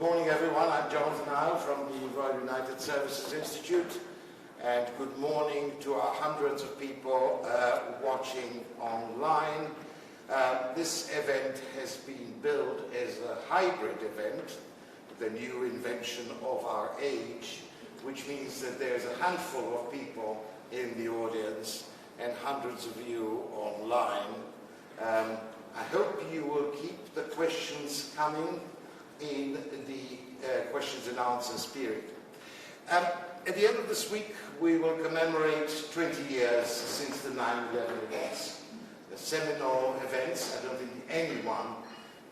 morning, everyone. I'm Jonathan Howe from the Royal United Services Institute, and good morning to our hundreds of people watching online. This event has been billed as a hybrid event, the new invention of our age, which means that there's a handful of people in the audience and hundreds of you online. I hope you will keep the questions coming in the questions and answers period. At the end of this week, we will commemorate 20 years since the 9/11 events. The seminal events, I don't think anyone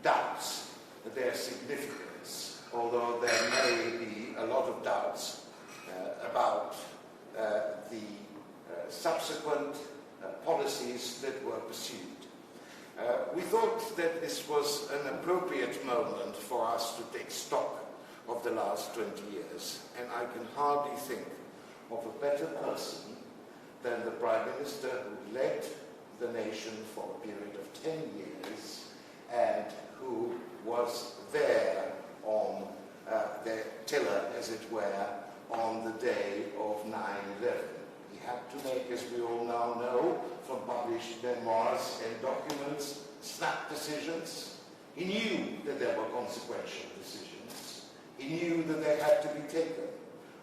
doubts their significance, although there may be a lot of doubts about the subsequent policies that were pursued. We thought that this was an appropriate moment for us to take stock of the last 20 years, and I can hardly think of a better person than the Prime Minister who led the nation for a period of 10 years and who was there on the tiller, as it were, on the day of 9/11. He had to make, as we all now know from published memoirs and documents, snap decisions. He knew that there were consequential decisions. He knew that they had to be taken.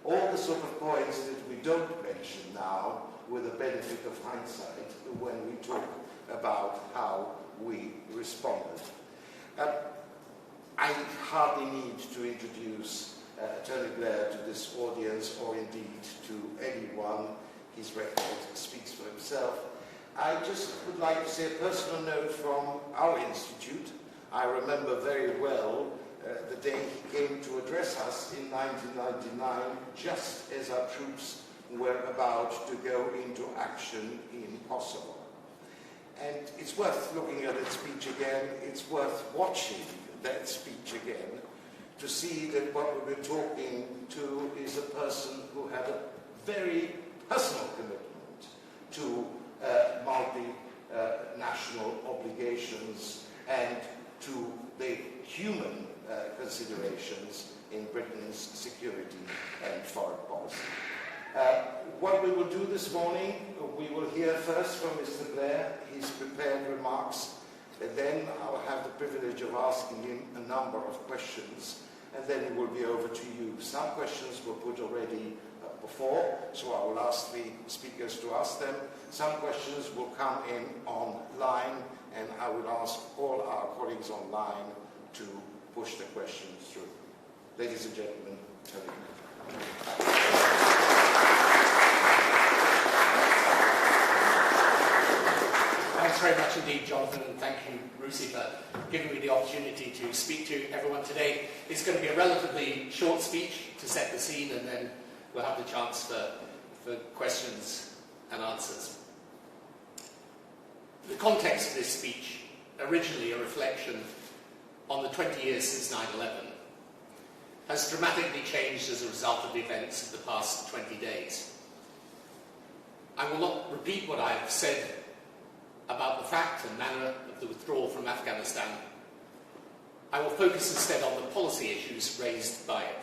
All the sort of points that we don't mention now with the benefit of hindsight when we talk about how we responded. I hardly need to introduce Tony Blair to this audience, or indeed to anyone. His record speaks for himself. I just would like to say a personal note from our institute. I remember very well the day he came to address us in 1999, just as our troops were about to go into action in Kosovo. And it's worth looking at that speech again. It's worth watching that speech again to see that what we were talking to is a person who had a very personal commitment to multinational obligations and to the human considerations in Britain's security and foreign policy. What we will do this morning, we will hear first from Mr. Blair, his prepared remarks, and then I will have the privilege of asking him a number of questions, and then it will be over to you. Some questions were put already before, so I will ask the speakers to ask them. Some questions will come in online, and I will ask all our colleagues online to push the questions through. Ladies and gentlemen, Tony. Thanks very much indeed, Jonathan, and thank you, Rusi, for giving me the opportunity to speak to everyone today. It's going to be a relatively short speech to set the scene, and then we'll have the chance for questions and answers. The context of this speech, originally a reflection on the 20 years since 9/11, has dramatically changed as a result of the events of the past 20 days. I will not repeat what I have said about the fact and manner of the withdrawal from Afghanistan. I will focus instead on the policy issues raised by it.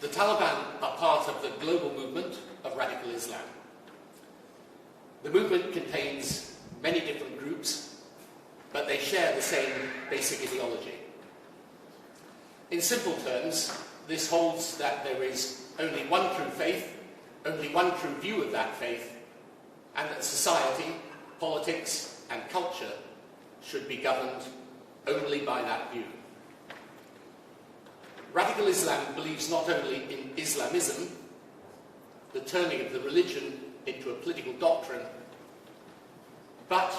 The Taliban are part of the global movement of radical Islam. The movement contains many different groups, but they share the same basic ideology. In simple terms, this holds that there is only one true faith, only one true view of that faith, and that society, politics, and culture should be governed only by that view. Radical Islam believes not only in Islamism, the turning of the religion into a political doctrine, but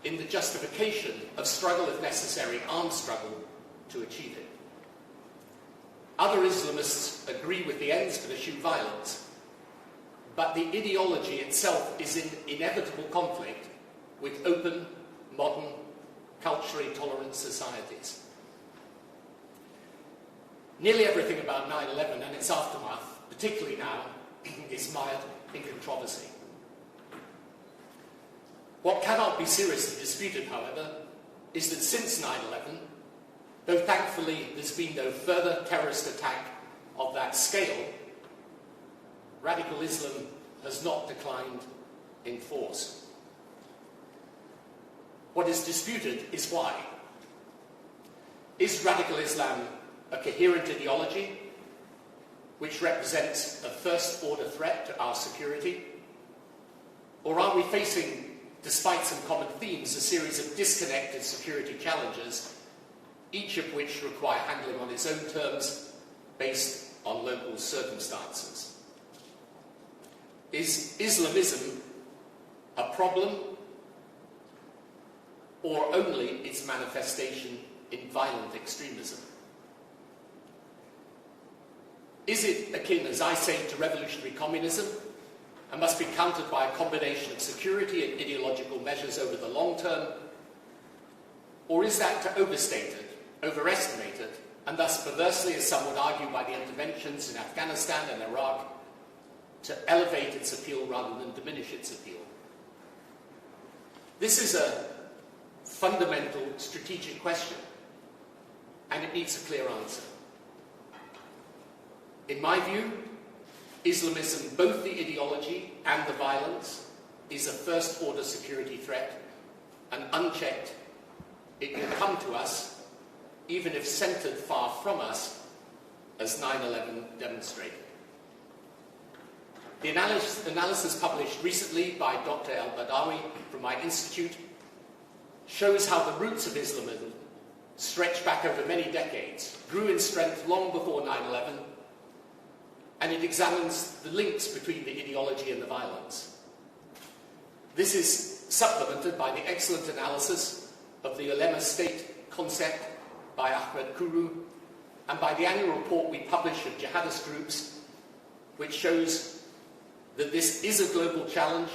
in the justification of struggle, if necessary, armed struggle, to achieve it. Other Islamists agree with the ends but eschew violence, but the ideology itself is in inevitable conflict with open, modern, culturally tolerant societies. Nearly everything about 9/11 and its aftermath, particularly now, is mired in controversy. What cannot be seriously disputed, however, is that since 9/11, Though thankfully there's been no further terrorist attack of that scale, radical Islam has not declined in force. What is disputed is why. Is radical Islam a coherent ideology which represents a first-order threat to our security? Or are we facing, despite some common themes, a series of disconnected security challenges, each of which require handling on its own terms based on local circumstances? Is Islamism a problem, or only its manifestation in violent extremism? Is it akin, as I say, to revolutionary communism, and must be countered by a combination of security and ideological measures over the long term? Or is that to overstate it, overestimate it, and thus perversely, as some would argue, by the interventions in Afghanistan and Iraq, to elevate its appeal rather than diminish its appeal? This is a fundamental strategic question, and it needs a clear answer. In my view, Islamism, both the ideology and the violence, is a first-order security threat, and unchecked, it can come to us, even if centred far from us, as 9/11 demonstrated. The analysis published recently by Dr. El-Badawi from my institute shows how the roots of Islamism stretch back over many decades, grew in strength long before 9/11, and it examines the links between the ideology and the violence. This is supplemented by the excellent analysis of the ulema state concept by Ahmed Kuru, and by the annual report we publish of jihadist groups, which shows that this is a global challenge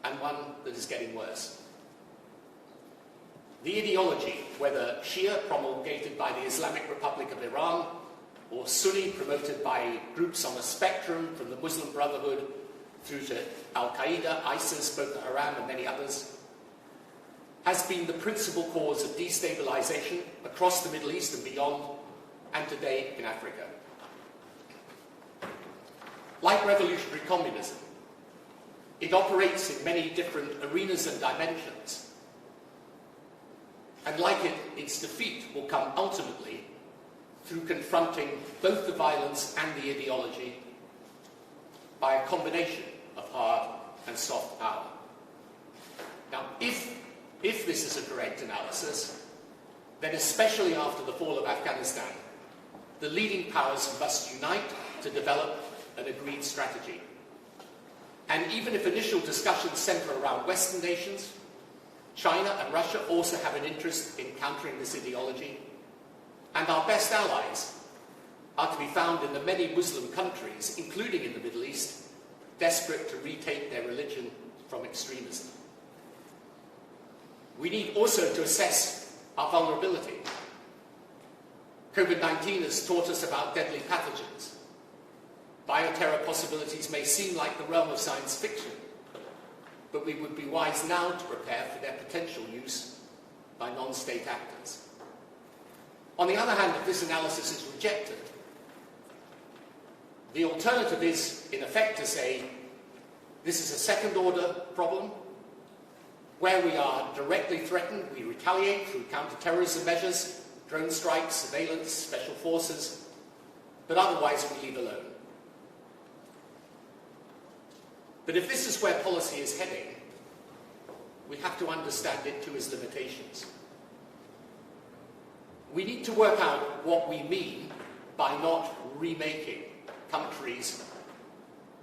and one that is getting worse. The ideology, whether Shia promulgated by the Islamic Republic of Iran, or Sunni promoted by groups on a spectrum from the Muslim Brotherhood through to Al-Qaeda, ISIS, Boko Haram and many others, has been the principal cause of destabilization across the Middle East and beyond, and today in Africa. Like revolutionary communism, it operates in many different arenas and dimensions. And like it, its defeat will come ultimately through confronting both the violence and the ideology by a combination of hard and soft power. Now, if this is a correct analysis, then especially after the fall of Afghanistan, the leading powers must unite to develop an agreed strategy. And even if initial discussions centre around Western nations, China and Russia also have an interest in countering this ideology, and our best allies are to be found in the many Muslim countries, including in the Middle East, desperate to retake their religion from extremism. We need also to assess our vulnerability. COVID-19 has taught us about deadly pathogens. Bioterror possibilities may seem like the realm of science fiction, but we would be wise now to prepare for their potential use by non-state actors. On the other hand, if this analysis is rejected, the alternative is, in effect, to say this is a second-order problem where we are directly threatened, we retaliate through counter-terrorism measures, drone strikes, surveillance, special forces, but otherwise we leave alone. But if this is where policy is heading, we have to understand it to its limitations. We need to work out what we mean by not remaking countries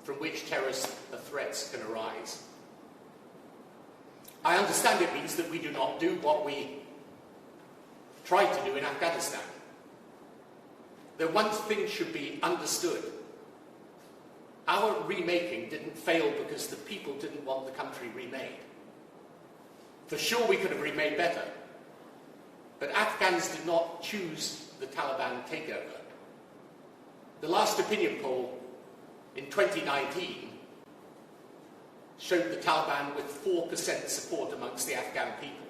from which terrorist threats can arise. I understand it means that we do not do what we tried to do in Afghanistan. Though one thing should be understood: our remaking didn't fail because the people didn't want the country remade. For sure we could have remade better, but Afghans did not choose the Taliban takeover. The last opinion poll in 2019 showed the Taliban with 4% support amongst the Afghan people.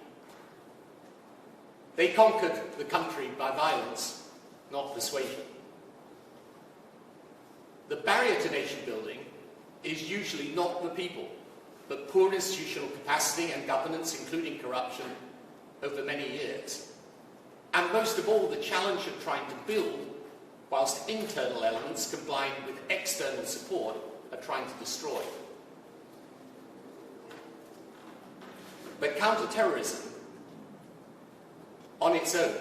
They conquered the country by violence, not persuasion. The barrier to nation building is usually not the people, but poor institutional capacity and governance, including corruption, over many years. And most of all, the challenge of trying to build whilst internal elements combined with external support are trying to destroy. But counter-terrorism on its own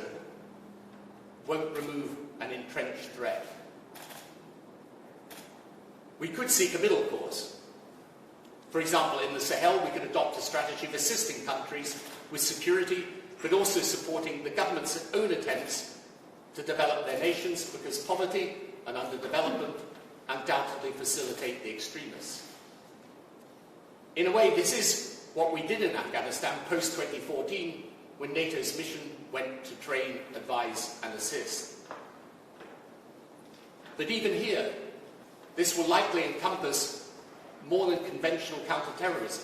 won't remove an entrenched threat. We could seek a middle course. For example, in the Sahel, we could adopt a strategy of assisting countries with security, but also supporting the government's own attempts to develop their nations, because poverty and underdevelopment undoubtedly facilitate the extremists. In a way, this is what we did in Afghanistan post-2014, when NATO's mission went to train, advise and assist. But even here, this will likely encompass more than conventional counter-terrorism.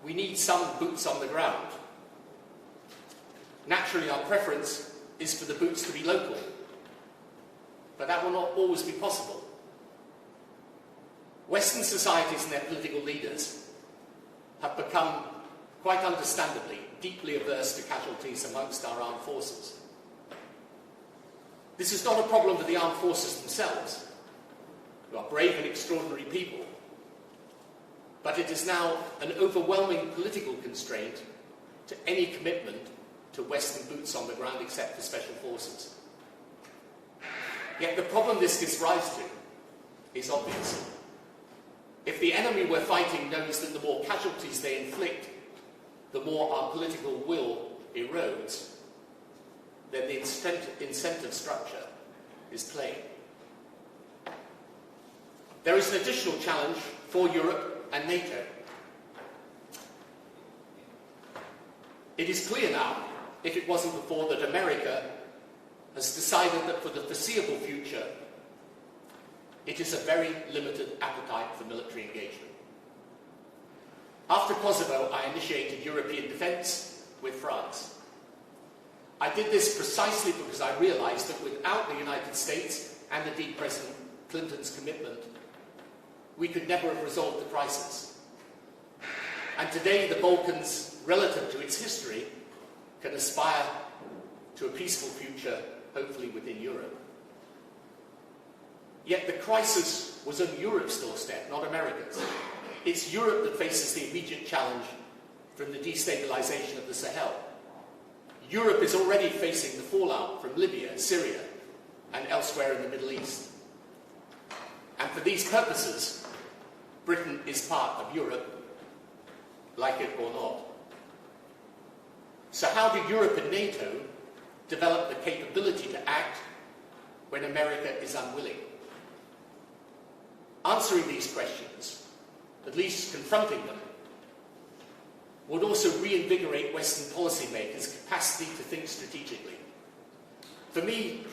We need some boots on the ground. Naturally, our preference is for the boots to be local, but that will not always be possible. Western societies and their political leaders have become, quite understandably, deeply averse to casualties amongst our armed forces. This is not a problem for the armed forces themselves, who are brave and extraordinary people, but it is now an overwhelming political constraint to any commitment to Western boots on the ground except for special forces. Yet the problem this gives rise to is obvious. If the enemy we're fighting knows that the more casualties they inflict, the more our political will erodes, then the incentive structure is plain. There is an additional challenge for Europe and NATO. It is clear now, if it wasn't before, that America has decided that for the foreseeable future, it is a very limited appetite for military engagement. After Kosovo, I initiated European defence with France. I did this precisely because I realised that without the United States, and indeed President Clinton's commitment, we could never have resolved the crisis. And today, the Balkans, relative to its history, can aspire to a peaceful future, hopefully within Europe. Yet the crisis was on Europe's doorstep, not America's. It's Europe that faces the immediate challenge from the destabilization of the Sahel. Europe is already facing the fallout from Libya, Syria, and elsewhere in the Middle East. And for these purposes, Britain is part of Europe, like it or not. So how do Europe and NATO develop the capability to act when America is unwilling? Answering these questions, at least confronting them, would also reinvigorate Western policymakers' capacity to think strategically. For me,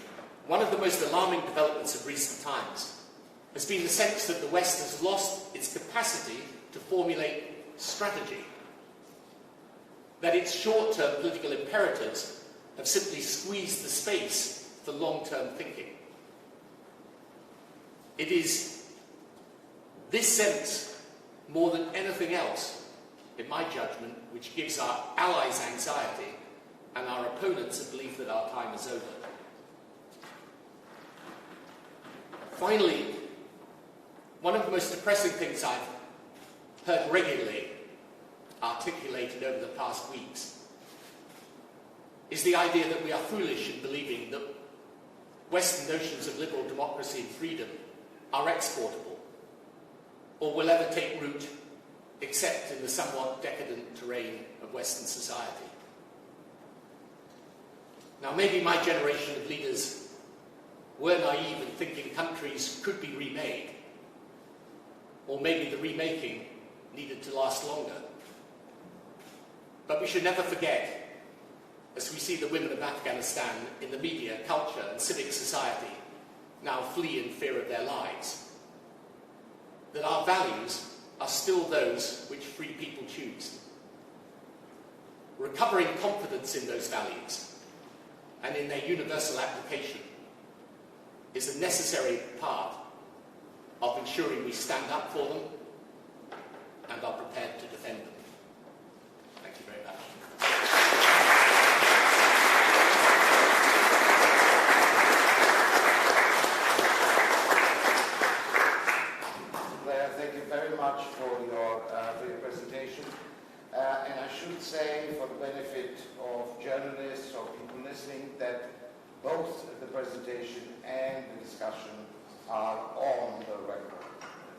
one of the most alarming developments of recent times has been the sense that the West has lost its capacity to formulate strategy, that its short-term political imperatives have simply squeezed the space for long-term thinking. It is this sense, more than anything else, in my judgment, which gives our allies anxiety and our opponents a belief that our time is over. Finally, one of the most depressing things I've heard regularly articulated over the past weeks is the idea that we are foolish in believing that Western notions of liberal democracy and freedom are exportable or will ever take root except in the somewhat decadent terrain of Western society. Now, maybe my generation of leaders were naive in thinking countries could be remade, or maybe the remaking needed to last longer. But we should never forget, as we see the women of Afghanistan in the media, culture and civic society now flee in fear of their lives, that our values are still those which free people choose. recovering confidence in those values and in their universal application is a necessary part of ensuring we stand up for them and are prepared to defend them. Thank you very much. Blair, thank you very much for your presentation. And I should say, for the benefit of journalists or people listening, that both the presentation and the discussion are on the record,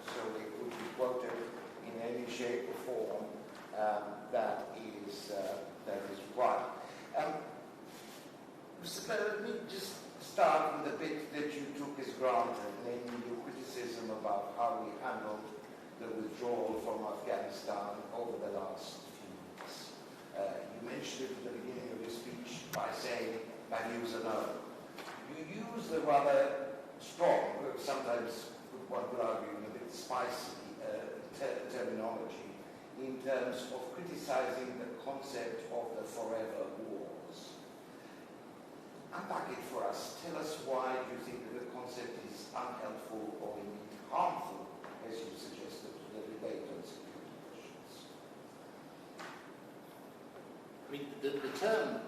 so they could be quoted in any shape or form that is required. Mr. Blair, let me just start with a bit that you took as granted, namely your criticism about how we handled the withdrawal from Afghanistan over the last few weeks. You mentioned it at the beginning of your speech by saying values are known. You use the rather strong, sometimes one could argue a bit spicy terminology in terms of criticizing the concept of the forever wars. Unpack it for us. Tell us why you think that the concept is unhelpful or indeed harmful, as you suggested, to the debate on security questions. I mean, the term,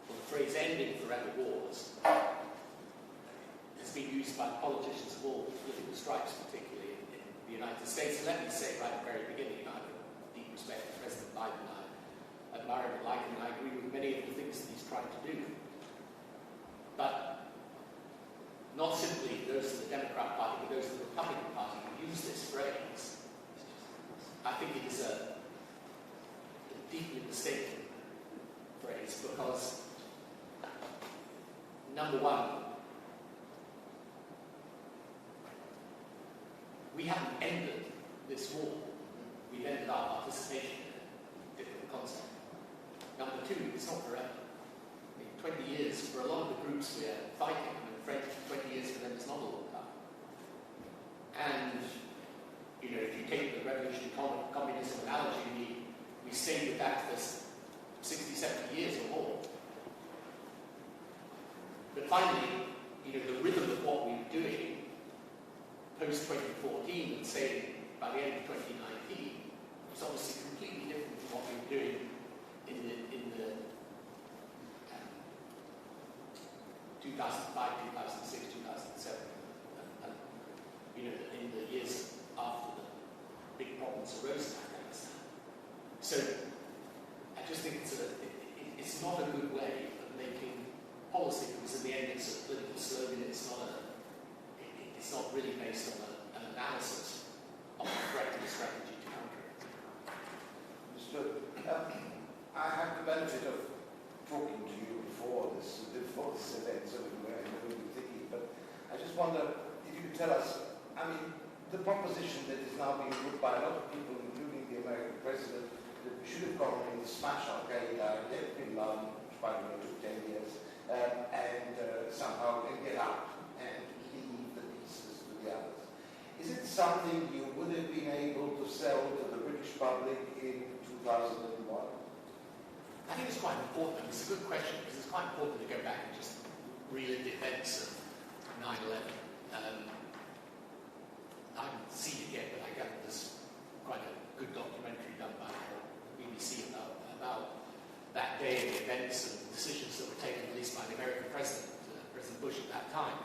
or the phrase ending forever wars, has been used by politicians of all political stripes, particularly in the United States. And let me say right at the very beginning, I have deep respect for President Biden. I admire him, like him, and I agree with many of the things that he's trying to do. But not simply those of the Democrat Party, but those of the Republican Party who use this phrase. I think it is a deeply mistaken phrase because, number one, we haven't ended this war. We've ended our participation in a different concept. Number two, it's not forever. I mean, 20 years, for a lot of the groups we're fighting, I mean, French, 20 years for them is not a long time. And, you know, if you take the revolutionary communism analogy, we stayed with that for 60, 70 years or more. But finally, you know, the rhythm of what we were doing post-2014 and say by the end of 2019 was obviously completely different from what we were doing in the 2005, 2006, 2007, and you know, in the years after the big problems arose in Afghanistan. So I just think it's not a good way of making policy, because in the end it's a political slogan. It's not really based on an analysis of the threat and the strategy to counter it. Understood. I have the benefit of talking to you before this event, so we were thinking, but I just wonder if you could tell us, I mean, the proposition that is now being put by a lot of people, including the American president, that we should have gone in to smash Al-Qaeda, get Bin Laden, which by the way took 10 years, and somehow get out and leave the pieces to the others. Is it something you would have been able to sell to the British public in 2001? I think it's quite important. It's a good question, because it's quite important to go back and just relive the events of 9/11. I haven't seen it yet, but I gather there's quite a good documentary done by the BBC about that day and the events and the decisions that were taken, at least by the American president, President Bush at that time.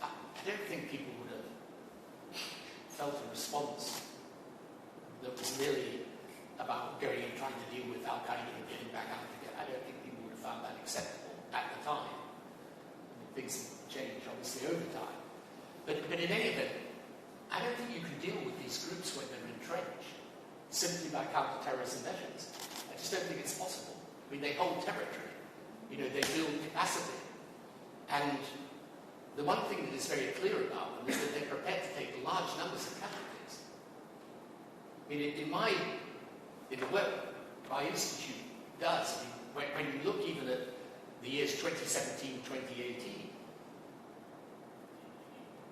I don't think people would have felt a response that was merely about going and trying to deal with Al-Qaeda and getting back out again. I don't think people would have found that acceptable at the time. I mean, things change, obviously, over time. But in any event, I don't think you can deal with these groups when they're entrenched simply by counter-terrorism measures. I just don't think it's possible. I mean, they hold territory. You know, they build capacity. And the one thing that is very clear about them is that they're prepared to take large numbers of casualties. I mean, in the work my institute does, I mean, when you look even at the years 2017, 2018,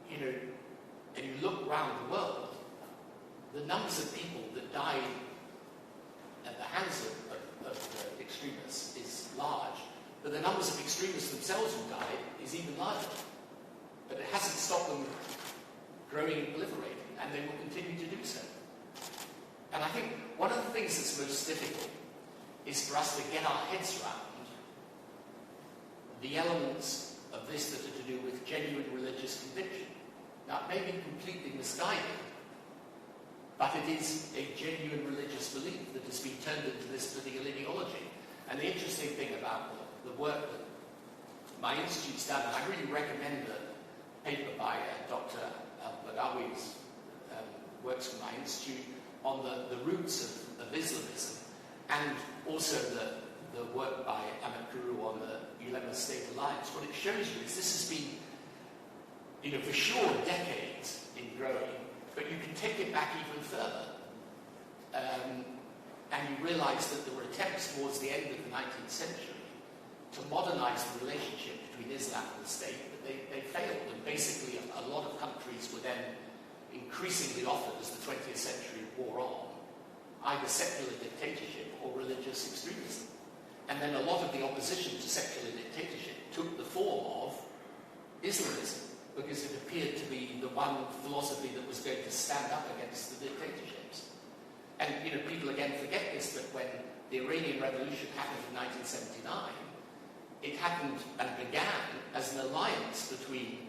you know, and you look around the world, the numbers of people that died at the hands of extremists is large, but the numbers of extremists themselves who died is even larger. But it hasn't stopped them growing and proliferating, and they will continue to do so. And I think one of the things that's most difficult is for us to get our heads around the elements of this that are to do with genuine religious conviction. Now, it may be completely misguided, but it is a genuine religious belief that has been turned into this political ideology. And the interesting thing about the work that my institute's done, and I really recommend the paper by Dr. Al-Badawi, works for my institute, on the roots of Islamism, and also the work by Ahmed Guru on the Ulema State Alliance. What it shows you is this has been, for sure, decades in growing, but you can take it back even further. And you realise that there were attempts towards the end of the 19th century to modernise the relationship between Islam and the state, but they failed. And basically, a lot of countries were then increasingly offered, as the 20th century wore on, either secular dictatorship or religious extremism. And then a lot of the opposition to secular dictatorship took the form of Islamism, because it appeared to be the one philosophy that was going to stand up against the dictatorships. And people again forget this, but when the Iranian Revolution happened in 1979, it happened and began as an alliance between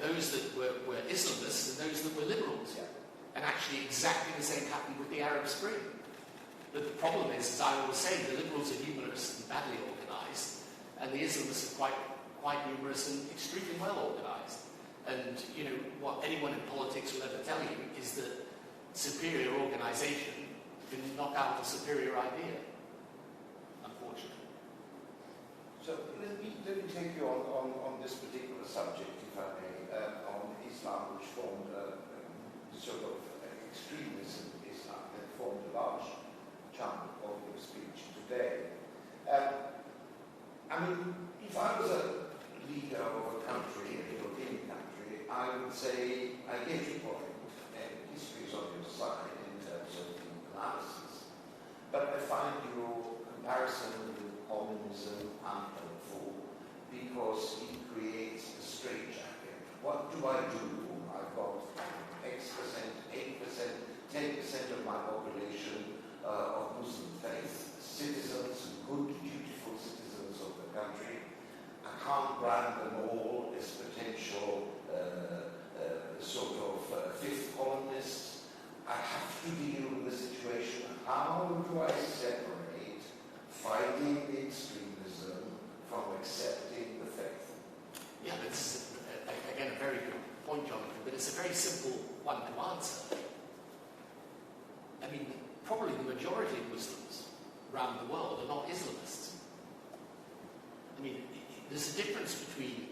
those that were Islamists and those that were liberals. Yeah. And actually exactly the same happened with the Arab Spring. But the problem is, as I always say, the liberals are numerous and badly organised, and the Islamists are quite numerous and extremely well organised. And what anyone in politics will ever tell you is that superior organisation can knock out a superior idea, unfortunately. So let me take you on this particular subject, if I may, on Islam, which formed sort of extremism Islam that formed a large chunk of your speech today. If I was a leader of a country, a European country, I would say, I get your point, and history is on your side in terms of the analysis, but I find your comparison with communism unhelpful because it creates a straitjacket. What do? I've got X percent, 8%, 10% of my population of Muslim faith, citizens, good, dutiful citizens of the country. I can't brand them all as potential fifth columnists. I have to deal with the situation. How do I separate fighting extremism from accepting the faith? Yeah, it's again a very good point, Jonathan, but it's a very simple one to answer. Probably the majority of Muslims around the world are not Islamists. There's a difference between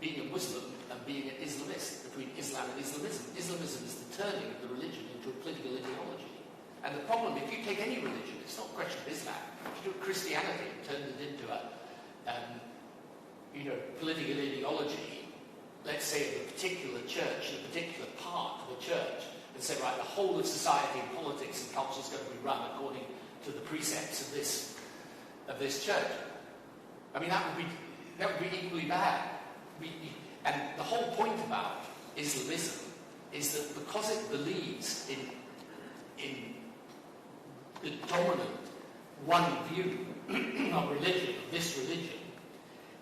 being a Muslim and being an Islamist, between Islam and Islamism. Islamism is the turning of the religion into a political ideology. And the problem, if you take any religion, it's not a question of Islam. If you took Christianity and turned it into a political ideology, let's say of a particular church, in a particular part of a church, and say, right, the whole of society and politics and culture is going to be run according to the precepts of this church. That would be equally bad. And the whole point about Islamism is that because it believes in the dominant one view of religion, of this religion,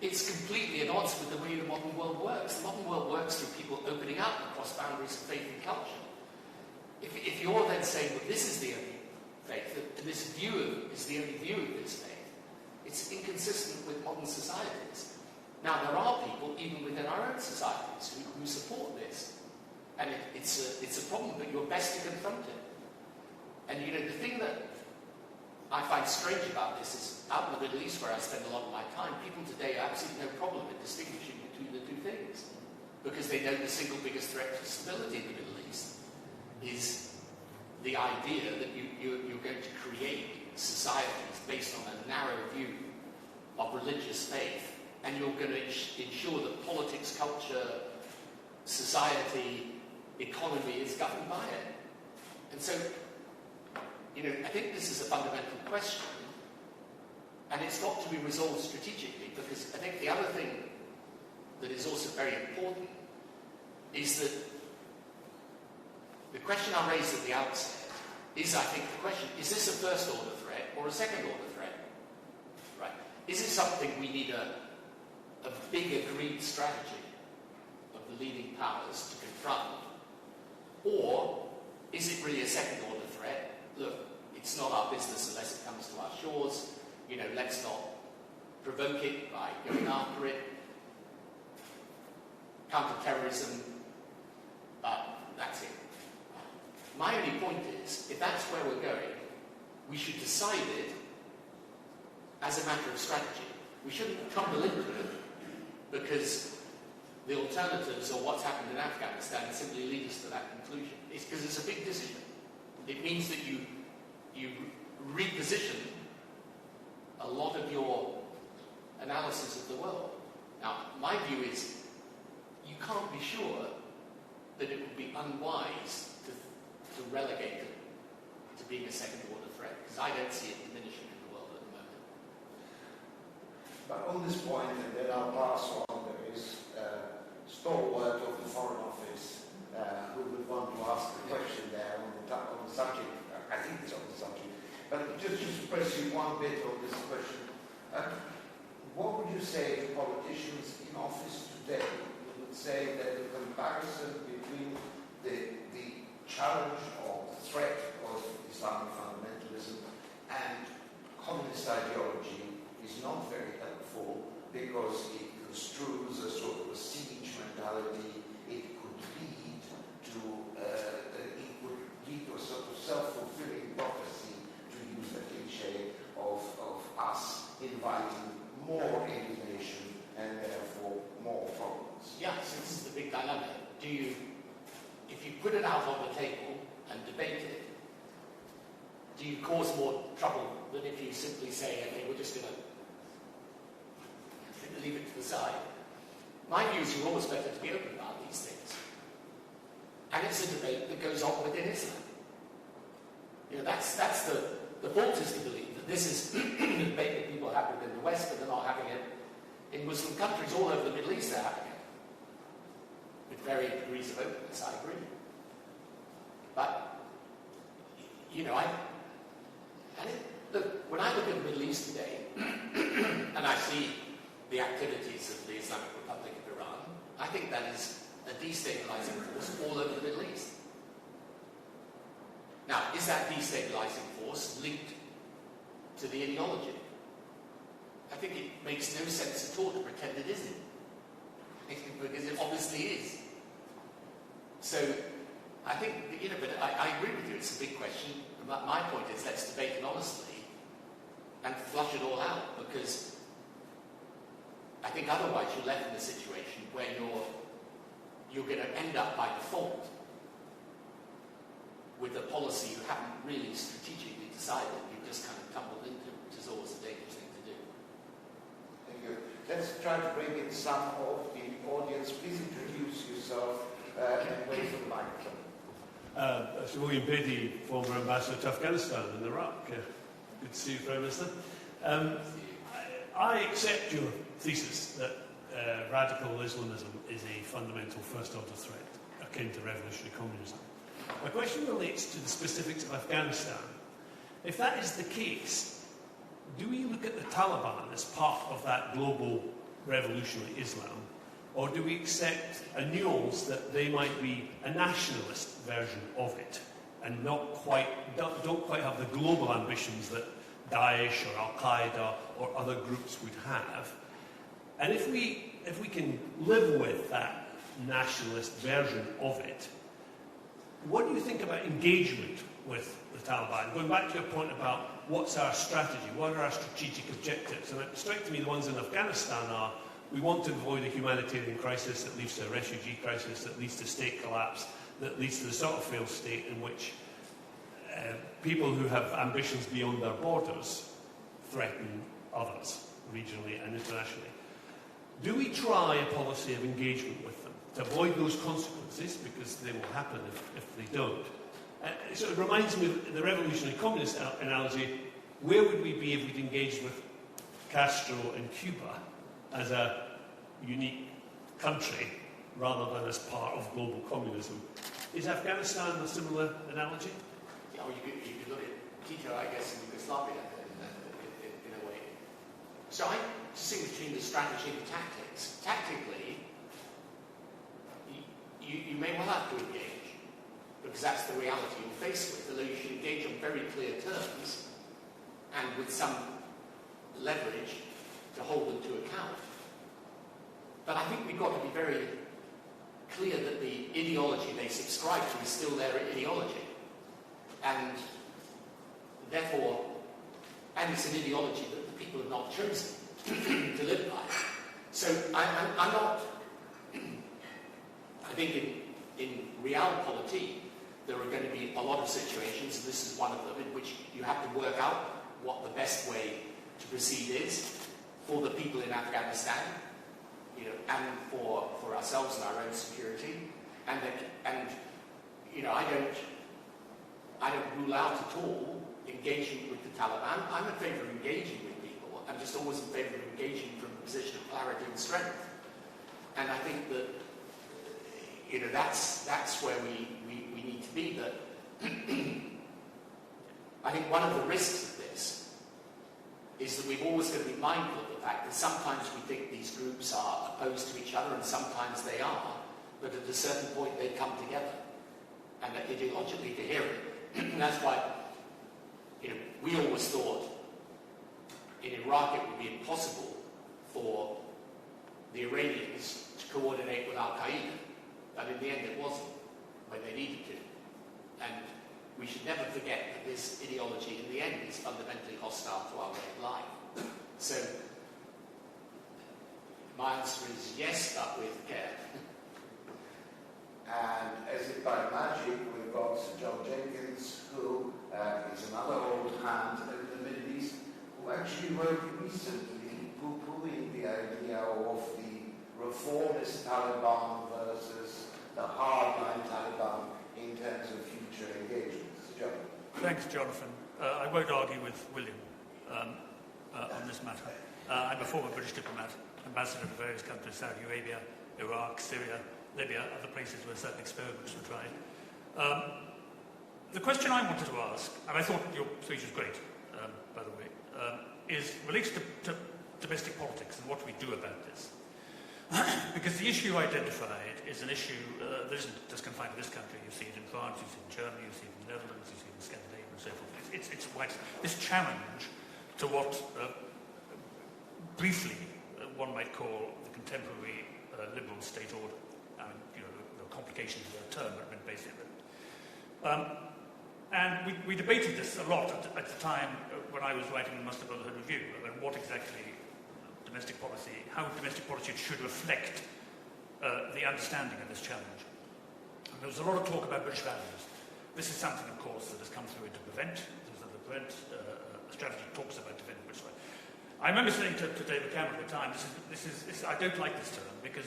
it's completely at odds with the way the modern world works. The modern world works through people opening up across boundaries of faith and culture. If you're then saying, well, this is the only faith, that this view is the only view of this faith, it's inconsistent with modern societies. Now, there are people, even within our own societies, who support this. And it's a problem, but you're best to confront it. And the thing that I find strange about this is, out in the Middle East, where I spend a lot of my time, people today have absolutely no problem in distinguishing between the two things. Because they know the single biggest threat to stability in the Middle East is the idea that you're going to create societies based on a narrow view of religious faith, and you're going to ensure that politics, culture, society, economy is governed by it. And so, I think this is a fundamental question, and it's got to be resolved strategically, because I think the other thing that is also very important is that the question I raised at the outset is, I think, the question, is this a first-order threat or a second-order threat? Right? Is it something we need a big agreed strategy of the leading powers to confront? Or is it really a second-order threat? Look, it's not our business unless it comes to our shores. Let's not provoke it by going after it. Counter-terrorism, that's it. My only point is, if that's where we're going, we should decide it as a matter of strategy. We shouldn't tumble into it because the alternatives or what's happened in Afghanistan simply lead us to that conclusion. It's because it's a big decision. It means that you reposition a lot of your analysis of the world. Now, my view is you can't be sure that it would be unwise to relegate it to being a second-order threat, because I don't see it diminishing in the world at the moment. But on this point, and then I'll pass on, there is stalwart of the Foreign Office who would want to ask a question there on the subject. I think it's on the subject. But just to press you one bit on this question, what would you say to politicians in office today who would say that the comparison between the challenge or the threat of Islamic fundamentalism and communist ideology is not very helpful because it construes a sort of a siege mentality? It could lead to a sort of self-fulfilling prophecy, to use the cliche of us inviting more alienation and therefore more problems. Yes, this is the big dilemma. If you put it out on the table and debate it, do you cause more trouble than if you simply say, okay, we're just going to leave it to the side? My view is you're always better to be open about these things. And it's a debate that goes on within Islam. That's the fault is to believe that this is a debate that people have within the West, but they're not having it in Muslim countries all over the Middle East. They're having it with varying degrees of openness. I agree, but when I look at the Middle East today, and I see the activities of the Islamic Republic of Iran, I think that is a destabilizing force all over the Middle East. Now, is that destabilizing force linked to the ideology? I think it makes no sense at all to pretend it isn't, because it obviously is. So, I think, but I agree with you, it's a big question. My point is, let's debate it honestly and flush it all out, because I think otherwise you're left in a situation where you're going to end up by default with a policy you haven't really strategically decided. You've just kind of tumbled into, which is always a dangerous thing to do. Thank you. Let's try to bring in some of the audience. Please introduce yourself and wait for the microphone. Sir William Beatty, former ambassador to Afghanistan and Iraq. Good to see you, Prime Minister. I accept your thesis that radical Islamism is a fundamental first-order threat akin to revolutionary communism. My question relates to the specifics of Afghanistan. If that is the case, do we look at the Taliban as part of that global revolutionary Islam, or do we accept a nuance that they might be a nationalist version of it and don't quite have the global ambitions that Daesh or Al-Qaeda or other groups would have? And if we can live with that nationalist version of it, what do you think about engagement with the Taliban? Going back to your point about what's our strategy, what are our strategic objectives? And it strikes me the ones in Afghanistan are, we want to avoid a humanitarian crisis that leads to a refugee crisis, that leads to state collapse, that leads to the sort of failed state in which people who have ambitions beyond their borders threaten others, regionally and internationally. Do we try a policy of engagement with them to avoid those consequences, because they will happen if they don't? So it reminds me of the revolutionary communist analogy. Where would we be if we'd engaged with Castro in Cuba as a unique country rather than as part of global communism? Is Afghanistan a similar analogy? Yeah, well, you could look at Tito, I guess, in Yugoslavia in a way. So I distinguish between the strategy and the tactics. Tactically, you may well have to engage, because that's the reality you're faced with, although you should engage on very clear terms and with some leverage to hold them to account. But I think we've got to be very clear that the ideology they subscribe to is still their ideology. And therefore, and it's an ideology that the people have not chosen to live by. So I'm not, I think in realpolitik, there are going to be a lot of situations, and this is one of them, in which you have to work out what the best way to proceed is for the people in Afghanistan, and for ourselves and our own security. And I don't rule out at all engaging with the Taliban. I'm in favour of engaging with people. I'm just always in favour of engaging from a position of clarity and strength. And I think that that's where we need to be. But I think one of the risks of this is that we've always got to be mindful of the fact that sometimes we think these groups are opposed to each other, and sometimes they are, but at a certain point they come together, and ideologically coherent. And that's why we always thought in Iraq it would be impossible for the Iranians to coordinate with Al-Qaeda, but in the end it wasn't, when they needed to. And we should never forget that this ideology in the end is fundamentally hostile to our way of life. So my answer is yes, but with care. And as if by magic, we've got Sir John Jenkins, who is another old hand in the Middle East, who actually wrote recently poo-pooing the idea of the reformist Taliban versus the hardline Taliban in terms of future engagement. Sir John. Thanks, Jonathan. I won't argue with William on this matter. I'm a former British diplomat, ambassador to various countries, Saudi Arabia, Iraq, Syria, Libya, other places where certain experiments were tried. The question I wanted to ask, and I thought your speech was great, by the way, is related to domestic politics and what we do about this. Because the issue identified is an issue that isn't just confined to this country. You see it in France, you see it in Germany, you see it in the Netherlands, you see it in Scandinavia, and so forth. It's wide. This challenge to what, briefly, one might call the contemporary liberal state order. I mean, the complications of the term, but basically. And we debated this a lot at the time when I was writing the Muslim Brotherhood Review, about what exactly domestic policy, how domestic policy should reflect the understanding of this challenge. And there was a lot of talk about British values. This is something, of course, that has come through into Prevent. The Prevent strategy talks about defending British values. I remember saying to David Cameron at the time, this is I don't like this term because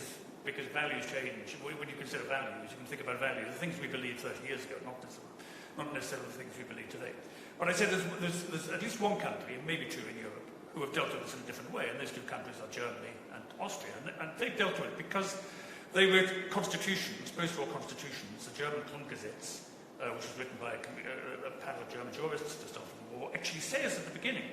values change. When you consider values, you can think about values, the things we believed 30 years ago, not necessarily the things we believe today. But I said there's at least one country, and maybe two in Europe, who have dealt with this in a different way, and those two countries are Germany and Austria. And they've dealt with it because they wrote constitutions, post-war constitutions. The German Grundgesetz, which was written by a panel of German jurists just after the war, actually says at the beginning,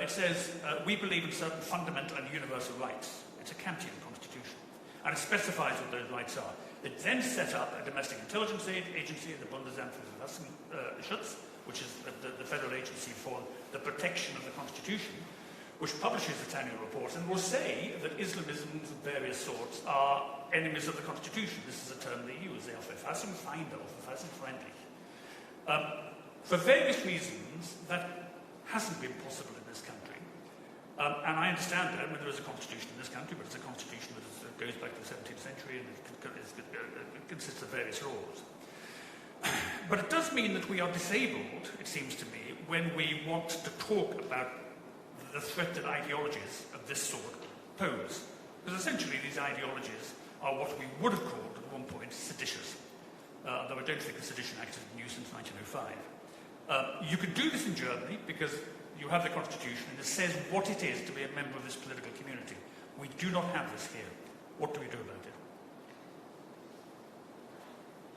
it says, we believe in certain fundamental and universal rights. It's a Kantian constitution. And it specifies what those rights are. It then set up a domestic intelligence agency, the Bundesamt für Verfassungsschutz, which is the federal agency for the protection of the constitution, which publishes its annual reports and will say that Islamisms of various sorts are enemies of the constitution. This is a term they use. They are Verfassungsfeinde or Verfassungsfeindlich. For various reasons, that hasn't been possible in this country. And I understand that. I mean, there is a constitution in this country, but it's a constitution that goes back to the 17th century and it consists of various laws. But it does mean that we are disabled, it seems to me, when we want to talk about the threat that ideologies of this sort pose. Because essentially these ideologies are what we would have called at one point seditious. though I don't think the Sedition Act has been used since 1905. You can do this in Germany because you have the constitution and it says what it is to be a member of this political community. We do not have this here. What do we do about it?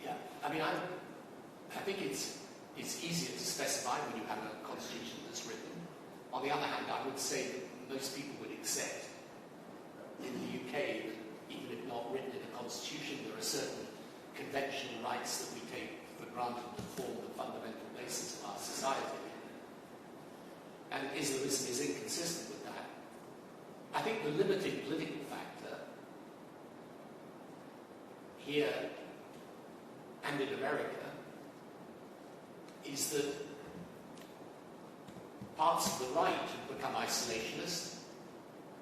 Yeah, I mean, I think it's easier to specify when you have a constitution that's written. On the other hand, I would say that most people would accept in the UK that even if not written in a constitution, there are certain conventional rights that we take for granted to form the fundamental basis of our society. And Islamism is inconsistent with that. I think the limiting political factor here and in America is that parts of the right have become isolationist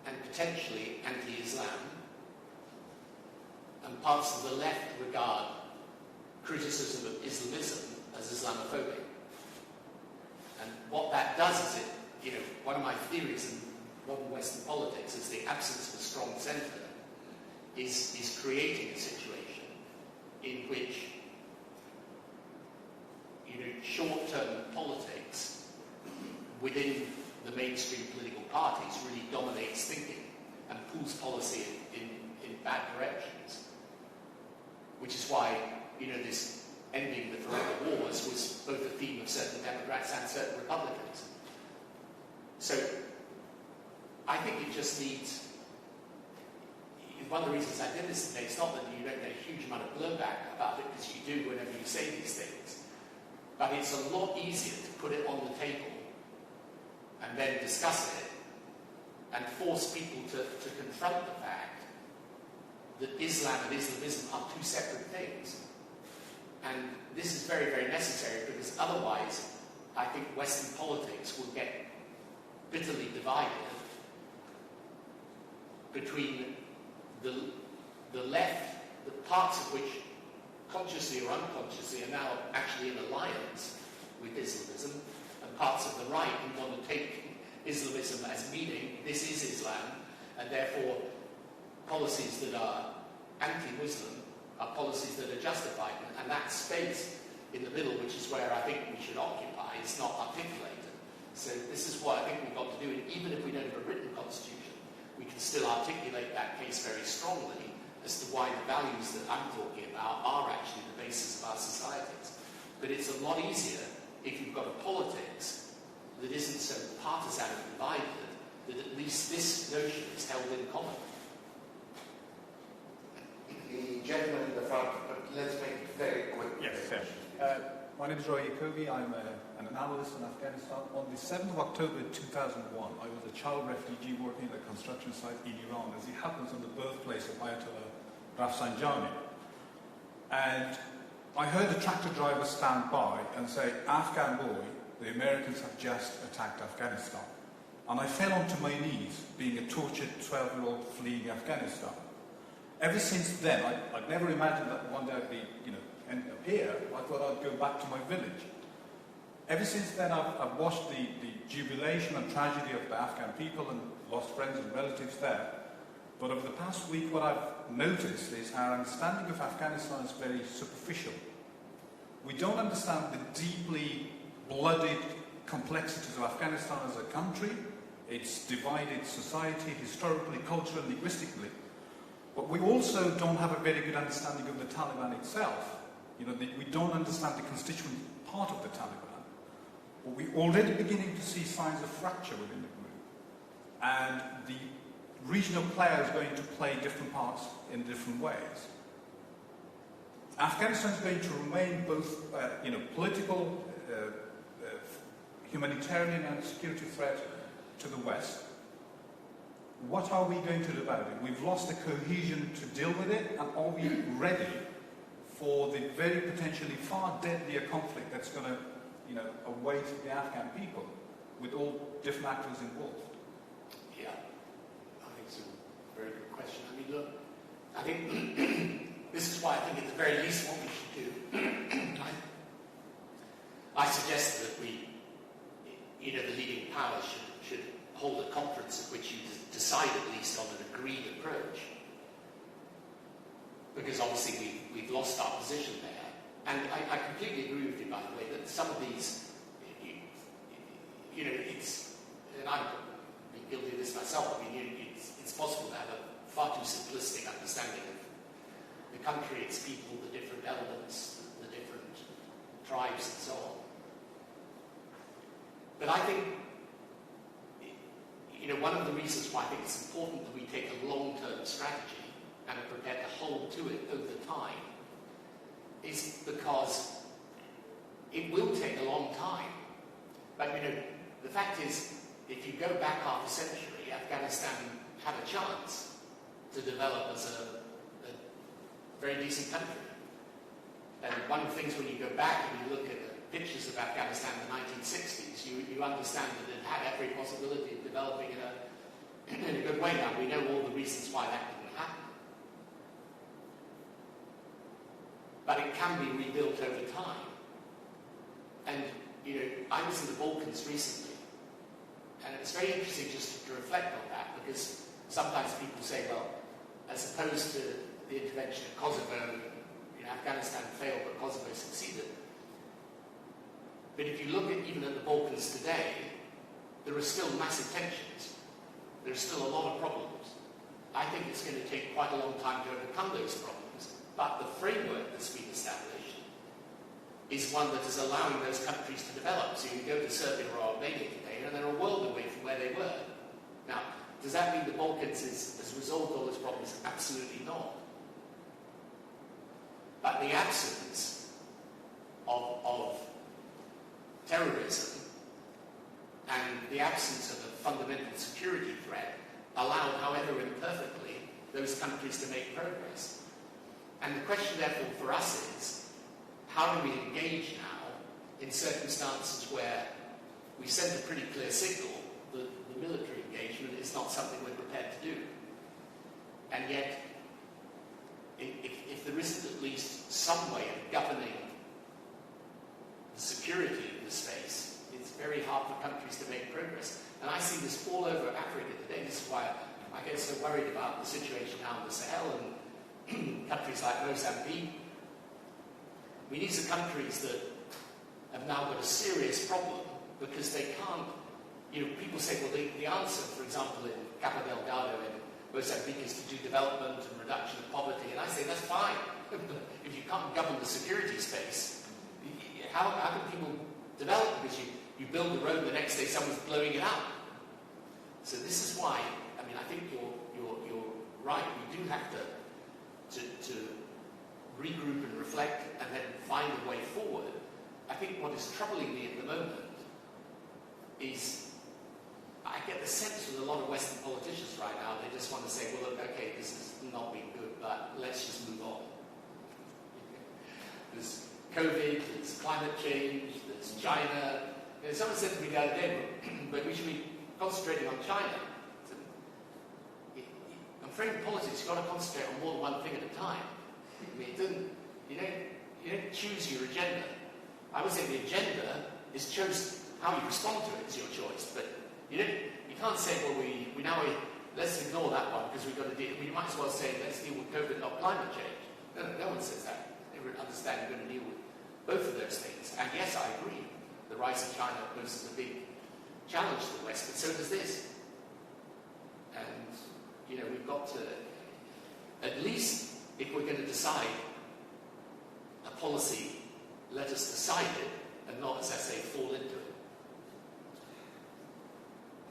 and potentially anti-Islam, and parts of the left regard criticism of Islamism as Islamophobic. And what that does is one of my theories in modern Western politics is the absence of a strong centre is creating a situation in which short-term politics within the mainstream political parties really dominates thinking and pulls policy in bad directions. Which is why, this ending the forever wars was both a theme of certain Democrats and certain Republicans. So, I think it just needs... One of the reasons I did this today is not that you don't get a huge amount of blowback about it, because you do whenever you say these things. But it's a lot easier to put it on the table and then discuss it and force people to confront the fact that Islam and Islamism are two separate things. And this is very, very necessary, because otherwise I think Western politics will get bitterly divided between the left, the parts of which consciously or unconsciously are now actually in alliance with Islamism, and parts of the right who want to take Islamism as meaning this is Islam, and therefore policies that are anti-Muslim are policies that are justified. And that space in the middle, which is where I think we should occupy, is not articulated. So this is what I think we've got to do, and even if we don't have a written constitution, we can still articulate that case very strongly as to why the values that I'm talking about are actually the basis of our societies. But it's a lot easier if you've got a politics that isn't so partisan and divided, that at least this notion is held in common. The gentleman in the front, but let's make it very quick. Yes. My name is Roy Yacobi. I'm an analyst in Afghanistan. On the 7th of October 2001, I was a child refugee working at a construction site in Iran, as it happens on the birthplace of Ayatollah Rafsanjani. And I heard a tractor driver stand by and say, "Afghan boy, the Americans have just attacked Afghanistan." And I fell onto my knees, being a tortured 12-year-old fleeing Afghanistan. Ever since then, I'd never imagined that one day I'd be, end up here. I thought I'd go back to my village. Ever since then, I've watched the jubilation and tragedy of the Afghan people and lost friends and relatives there. But over the past week, what I've noticed is our understanding of Afghanistan is very superficial. We don't understand the deeply blooded complexities of Afghanistan as a country, its divided society, historically, culturally, linguistically. But we also don't have a very good understanding of the Taliban itself. We don't understand the constituent part of the Taliban. But we're already beginning to see signs of fracture within the group. And the regional player is going to play different parts in different ways. Afghanistan is going to remain both, political, humanitarian and security threat to the West. What are we going to do about it? We've lost the cohesion to deal with it, and are we ready for the very potentially far deadlier conflict that's going to, await the Afghan people with all different actors involved? Yeah, I think it's a very good question. I mean, look, I think this is why I think at the very least what we should do, I suggest that we, the leading powers should hold a conference at which you decide at least on an agreed approach. Because obviously we've lost our position there. And I completely agree with you, by the way, that some of these, it's, and I've been guilty of this myself, I mean, it's possible to have a far too simplistic understanding of the country, its people, the different elements, the different tribes and so on. But I think, one of the reasons why I think it's important that we take a long-term strategy and are prepared to hold to it over time is because it will take a long time. But, the fact is, if you go back half a century, Afghanistan had a chance to develop as a very decent country. And one of the things when you go back and you look at the pictures of Afghanistan in the 1960s, you understand that it had every possibility of developing in a good way. Now, we know all the reasons why that didn't happen. But it can be rebuilt over time. And, I was in the Balkans recently, and it's very interesting just to reflect on that, because sometimes people say, well, as opposed to the intervention in Kosovo, Afghanistan failed, but Kosovo succeeded. But if you look even at the Balkans today, there are still massive tensions. There's still a lot of problems. I think it's going to take quite a long time to overcome those problems, but the framework that's been established is one that is allowing those countries to develop. So you can go to Serbia or Albania today, and they're a world away from where they were. Now, does that mean the Balkans has resolved all those problems? Absolutely not. But the absence of terrorism and the absence of a fundamental security threat allowed, however imperfectly, those countries to make progress. And the question, therefore, for us is, how do we engage now in circumstances where we send a pretty clear signal that the military engagement is not something we're prepared to do? And yet, if there isn't at least some way of governing the security of the space, it's very hard for countries to make progress. And I see this all over Africa today. This is why I get so worried about the situation now in the Sahel and countries like Mozambique. I mean, these are countries that have now got a serious problem because they can't, people say, well, the answer, for example, in Cabo Delgado in Mozambique is to do development and reduction of poverty. And I say, that's fine. If you can't govern the security space, how can people develop? Because you build the road, the next day someone's blowing it up. So this is why, I think you're right. We do have to regroup and reflect and then find a way forward. I think what is troubling me at the moment is I get the sense from a lot of Western politicians right now, they just want to say, well, look, okay, this has not been good, but let's just move on. There's COVID, there's climate change, there's China. Someone said to me the other day, but we should be concentrating on China. I'm afraid in politics, you've got to concentrate on more than one thing at a time. You don't choose your agenda. I would say the agenda is chosen. How you respond to it is your choice. But you can't say, well, let's ignore that one because we've got to deal. You might as well say, let's deal with COVID, not climate change. No one says that. Everyone understands you're going to deal with both of those things. And yes, I agree. The rise of China poses a big challenge to the West, but so does this. And, we've got to, at least if we're going to decide a policy, let us decide it and not, as I say, fall into it.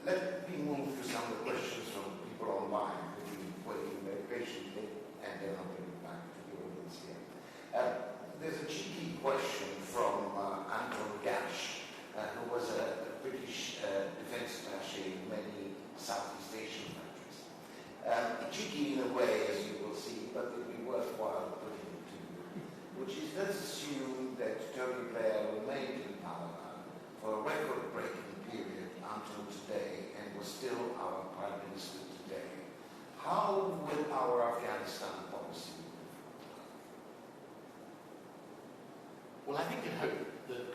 Let me move to some of the questions from people online who've been waiting very patiently, and then I'll bring it back to the audience here. There's a cheeky question from Anton Gash, who was a British defense attaché in many Southeast Asian countries. Cheeky in a way, as you will see, but it'll be worthwhile putting it to you, which is, let's assume that Tony Blair remained in power for a record-breaking period until today and was still our Prime Minister today. How will our Afghanistan policy move? Well, I think and hope that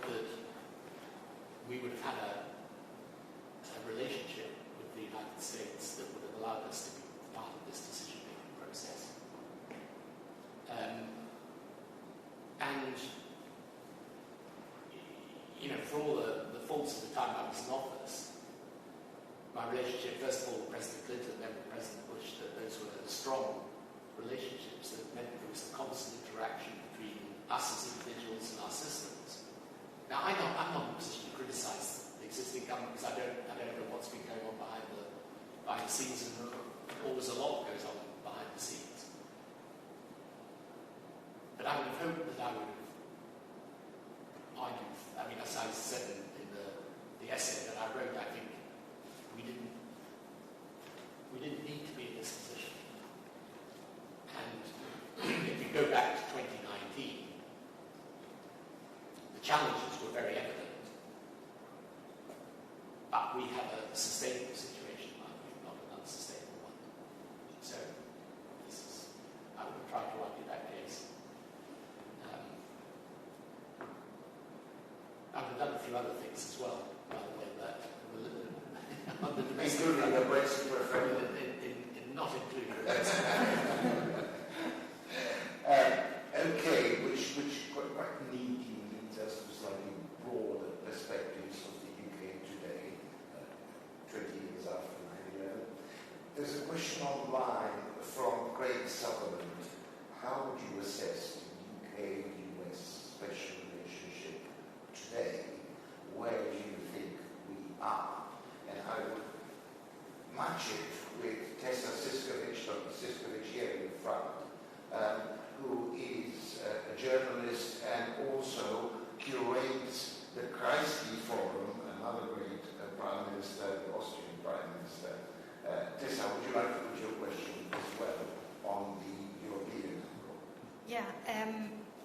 we would have had a relationship with the United States that would have allowed us to be part of this decision-making process. And for all the faults of the time I was in office, my relationship, first of all, with President Clinton and then with President Bush, that those were strong relationships that meant there was a constant interaction between us as individuals and our systems. Now, I'm not in a position to criticise the existing government because I don't know what's been going on behind the scenes, and always a lot goes on behind the scenes. But I would have hoped that I would have argued, as I said in the essay that I wrote, I think we didn't need to be in this position. And if you go back to 2019, the challenges were very evident. But we have a sustainable situation, not an unsustainable one. So I would have tried to argue that case. I've done a few other things as well, by the way, that on the domestic including the Brexit referendum. Not including the Brexit. Okay, which quite neatly leads us to slightly broader perspectives of the UK today, 20 years after 9/11. There's a question online from Craig Sutherland. How would you assess the UK-US special relationship today? Where do you think we are? And I would match it with Tessa Siskovic, Dr. Siskovic here in front, who is a journalist and also curates the Kreisky Forum, another great Prime Minister, the Austrian Prime Minister. Tessa, would you like to put your question as well on the European angle? Yeah,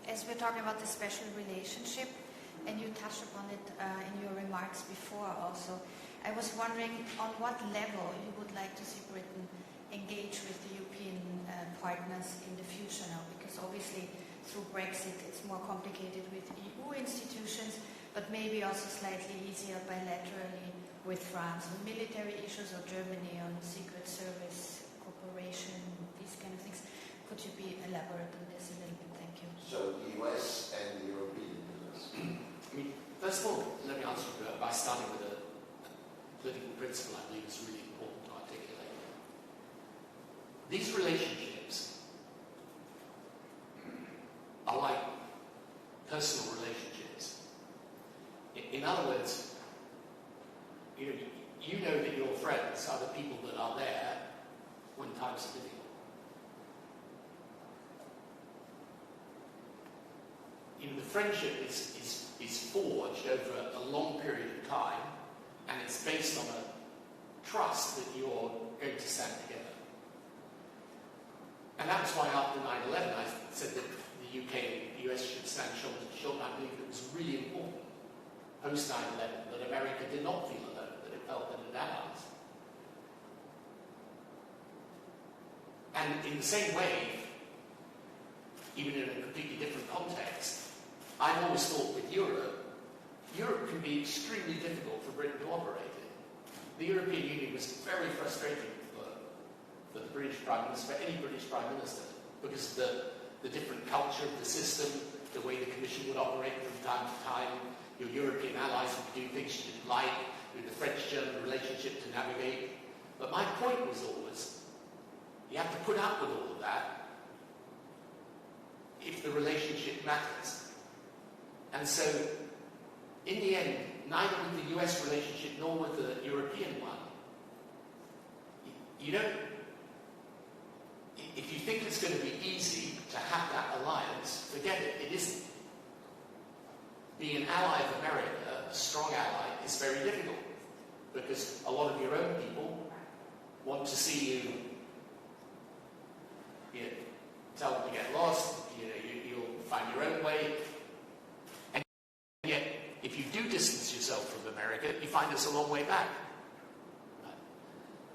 as we're talking about the special relationship, and you touched upon it in your remarks before also, I was wondering on what level you would like to see Britain engage with the European partners in the future now, because obviously through Brexit it's more complicated with EU institutions, but maybe also slightly easier bilaterally with France on military issues, or Germany on secret service cooperation, these kind of things. Could you be elaborate on this a little bit? Thank you. So the US and the European business. First of all, let me answer by starting with a political principle I believe is really important to articulate. These relationships are like personal relationships. In other words, you know that your friends are the people that are there when times are difficult. The friendship is forged over a long period of time, and it's based on a trust that you're going to stand together. And that's why after 9/11 I said that the UK and the US should stand shoulder to shoulder. I believe it was really important post 9/11 that America did not feel alone, that it felt that it had allies. And in the same way, even in a completely different context, I've always thought with Europe can be extremely difficult for Britain to operate in. The European Union was very frustrating for the British Prime Minister, for any British Prime Minister, because of the different culture of the system, the way the Commission would operate from time to time. Your European allies would do things you didn't like, with the French-German relationship to navigate. But my point was always, you have to put up with all of that if the relationship matters. And so, in the end, neither with the US relationship nor with the European one, you don't, if you think it's going to be easy to have that alliance, forget it, it isn't. Being an ally of America, a strong ally, is very difficult, because a lot of your own people want to see you tell them to get lost, you'll find your own way. And yet, if you do distance yourself from America, you find it's a long way back.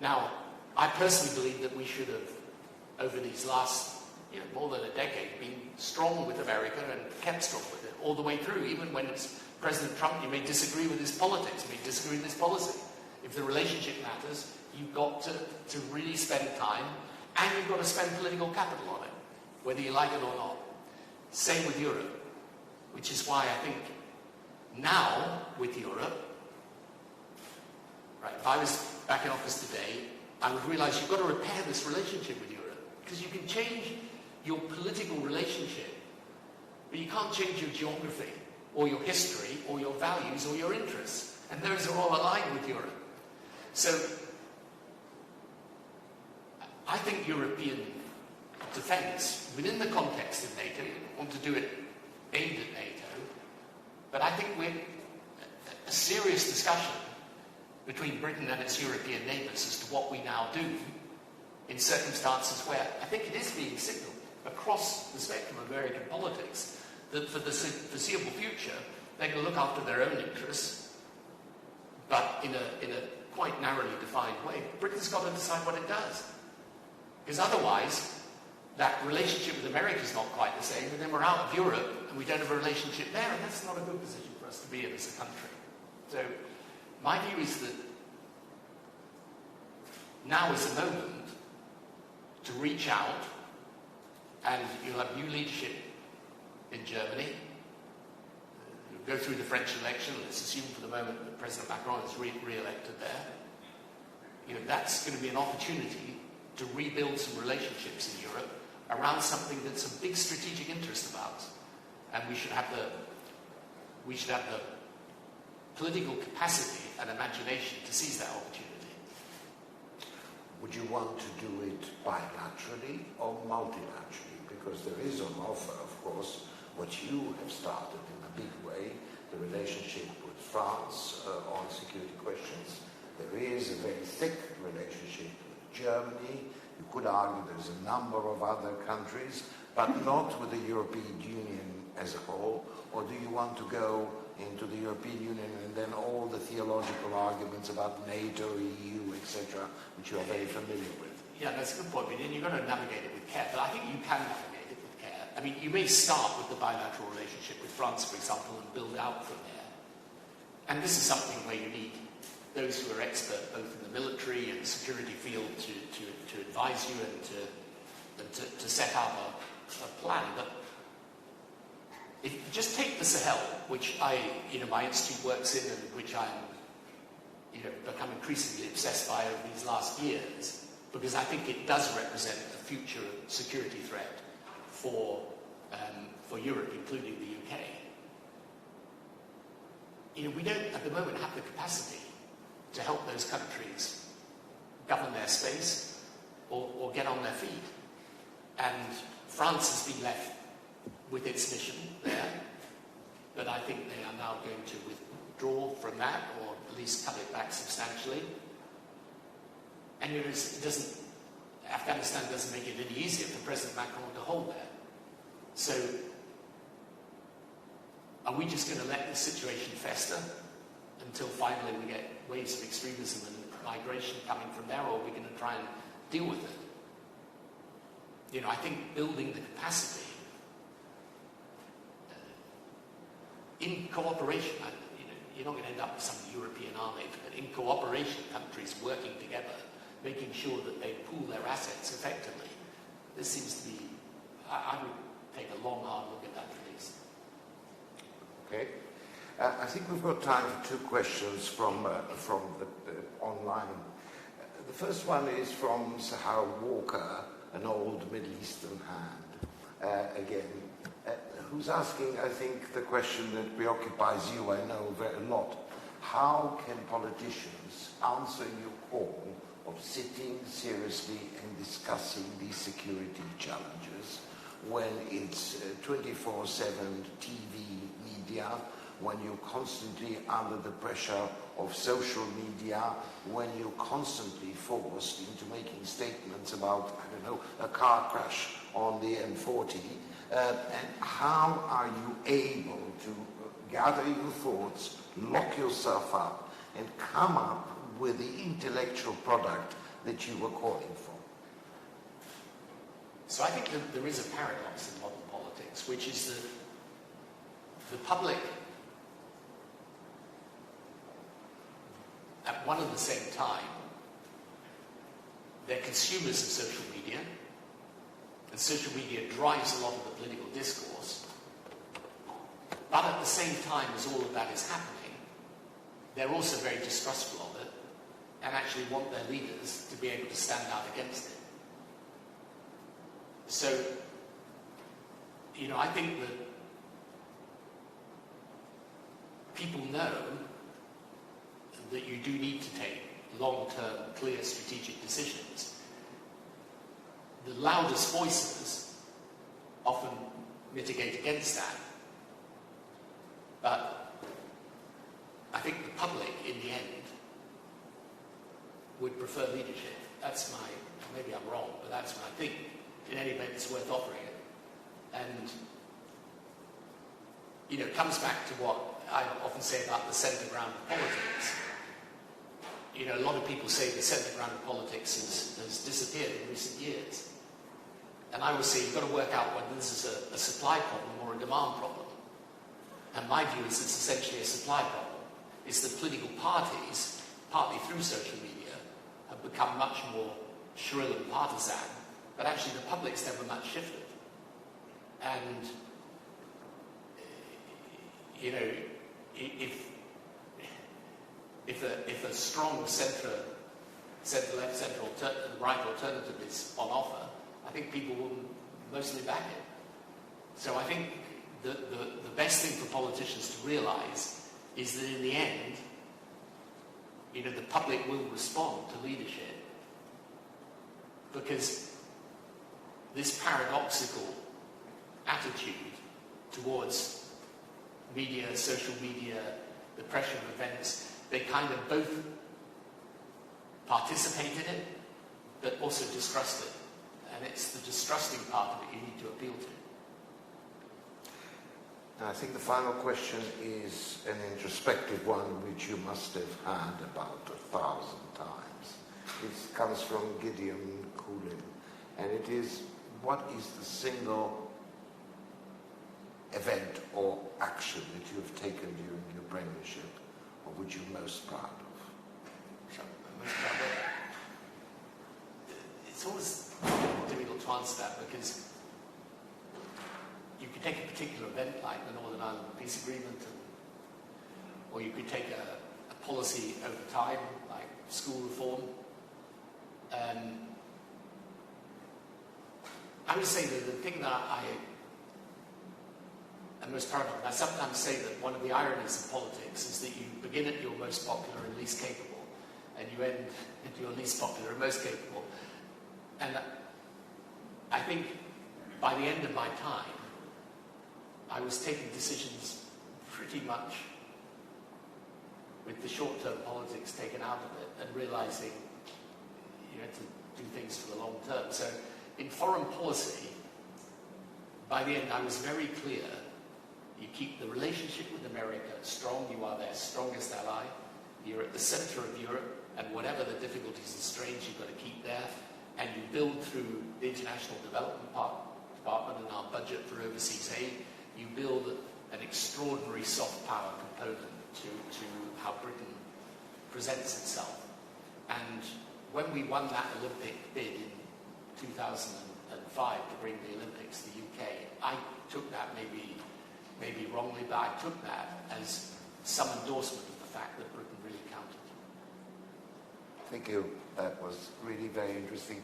Now, I personally believe that we should have, over these last more than a decade, been strong with America and kept strong with it all the way through. Even when it's President Trump, you may disagree with his politics, you may disagree with his policy. If the relationship matters, you've got to really spend time, and you've got to spend political capital on it, whether you like it or not. Same with Europe, which is why I think Now, with Europe, right, if I was back in office today, I would realize you've got to repair this relationship with Europe, because you can change your political relationship, but you can't change your geography, or your history, or your values, or your interests. And those are all aligned with Europe. So, I think European defence, within the context of NATO, I want to do it aimed at NATO, but I think we're a serious discussion between Britain and its European neighbours as to what we now do in circumstances where I think it is being signalled across the spectrum of American politics that for the foreseeable future they're going to look after their own interests, but in a quite narrowly defined way. Britain's got to decide what it does, because otherwise that relationship with America is not quite the same, and then we're out of Europe and we don't have a relationship there, and that's not a good position for us to be in as a country. So my view is that now is the moment to reach out, and you'll have new leadership in Germany. You'll go through the French election. Let's assume for the moment that President Macron is re-elected there. You know, that's going to be an opportunity to rebuild some relationships in Europe around something that's a big strategic interest of ours, and we should have the political capacity and imagination to seize that opportunity. Would you want to do it bilaterally or multilaterally? Because there is on offer, of course, what you have started in a big way, the relationship with France on security questions. There is a very thick relationship with Germany. You could argue there's a number of other countries, but not with the European Union as a whole. Or do you want to go into the European Union and then all the theological arguments about NATO, EU, etc., which you are very familiar with? Yeah, that's a good point, and you've got to navigate it with care, but I think you can navigate it with care. I mean, you may start with the bilateral relationship with France, for example, and build out from there. And this is something where you need those who are expert both in the military and the security field to advise you and to set up a plan. But if you just take the Sahel, which my institute works in and which I'm become increasingly obsessed by over these last years, because I think it does represent a future security threat for Europe, including the UK. We don't at the moment have the capacity to help those countries govern their space or get on their feet. And France has been left with its mission there, but I think they are now going to withdraw from that, or at least cut it back substantially. And Afghanistan doesn't make it any easier for President Macron to hold there. So, are we just going to let the situation fester until finally we get waves of extremism and migration coming from there, or are we going to try and deal with it? I think building the capacity in cooperation, you're not going to end up with some European army, but in cooperation, countries working together, making sure that they pool their assets effectively. This seems to be, I would take a long, hard look at that at least. Okay. I think we've got time for two questions from the online. The first one is from Sahar Walker, an old Middle Eastern hand, again, who's asking, I think, the question that preoccupies you, I know, very a lot. How can politicians answer your call of sitting seriously and discussing these security challenges when it's 24/7 TV media, when you're constantly under the pressure of social media, when you're constantly forced into making statements about, I don't know, a car crash on the M40, and how are you able to gather your thoughts, lock yourself up, and come up with the intellectual product that you were calling for? So I think that there is a paradox in modern politics, which is that the public, at one and the same time, they're consumers of social media, and social media drives a lot of the political discourse, but at the same same time as all of that is happening, they're also very distrustful of it and actually want their leaders to be able to stand out against it. So, I think that people know that you do need to take long-term, clear strategic decisions. The loudest voices often mitigate against that. But think the public, in the end, would prefer leadership. That's my, maybe I'm wrong, but that's what I think. In any event, it's worth offering it. And, you know, it comes back to what I often say about the centre ground of politics. You know, a lot of people say the centre ground of politics has disappeared in recent years. And I would say you've got to work out whether this is a supply problem or a demand problem. And my view is it's essentially a supply problem. It's that political parties, partly through social media, have become much more shrill and partisan, but actually the public's never much shifted. And, you know, if a strong centre-left, right alternative is on offer, I think people will mostly back it. So I think the best thing for politicians to realise is that in the end, you know, the public will respond to leadership, because this paradoxical attitude towards media, social media, the pressure of events, they kind of both participate in it, but also distrust it. And it's the distrusting part of it you need to appeal to. I think the final question is an introspective one which you must have had about 1,000 times. It comes from Gideon Coolin, and it is, what is the single event or action that you have taken during your premiership of which you're most proud of? It's always difficult to answer that, because you could take a particular event like the Northern Ireland Peace Agreement, or you could take a policy over time like school reform. I would say that the thing that I am most proud of, and I sometimes say that one of the ironies of politics is that you begin at your most popular and least capable, and you end at your least popular and most capable. And I think by the end of my time, I was taking decisions pretty much with the short-term politics taken out of it, and realizing, you know, to do things for the long term. So in foreign policy, by the end, I was very clear: you keep the relationship with America strong, you are their strongest ally, you're at the center of Europe, and whatever the difficulties and strains, you've got to keep there, and you build through the International Development Department and our budget for overseas aid, you build an extraordinary soft power component to how Britain presents itself. And when we won that Olympic bid in 2005 to bring the Olympics to the UK, I took that maybe wrongly, but I took that as some endorsement of the fact that Britain really counted. Thank you. That was really very interesting.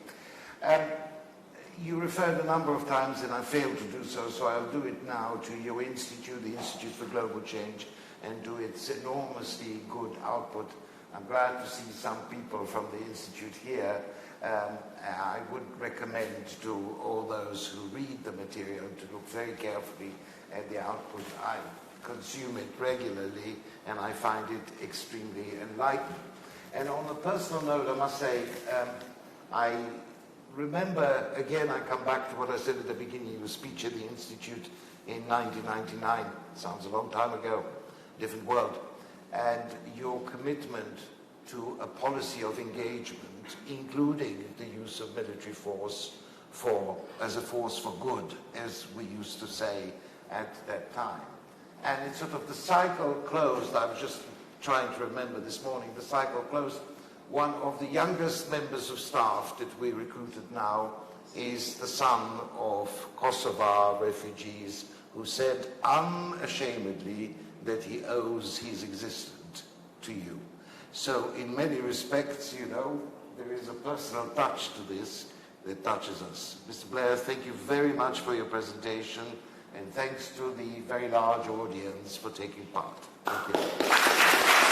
You referred a number of times, and I failed to do so, so I'll do it now, to your institute, the Institute for Global Change, and to its enormously good output. I'm glad to see some people from the Institute here. I would recommend to all those who read the material to look very carefully at the output. I consume it regularly, and I find it extremely enlightening. And on a personal note, I must say, I remember, again, I come back to what I said at the beginning of a speech at the Institute in 1999. Sounds a long time ago, different world. And your commitment to a policy of engagement, including the use of military force as a force for good, as we used to say at that time. And it's sort of the cycle closed. I was just trying to remember this morning, the cycle closed. One of the youngest members of staff that we recruited now is the son of Kosovar refugees who said unashamedly that he owes his existence to you. So in many respects, you know, there is a personal touch to this that touches us. Mr. Blair, thank you very much for your presentation, and thanks to the very large audience for taking part. Thank you.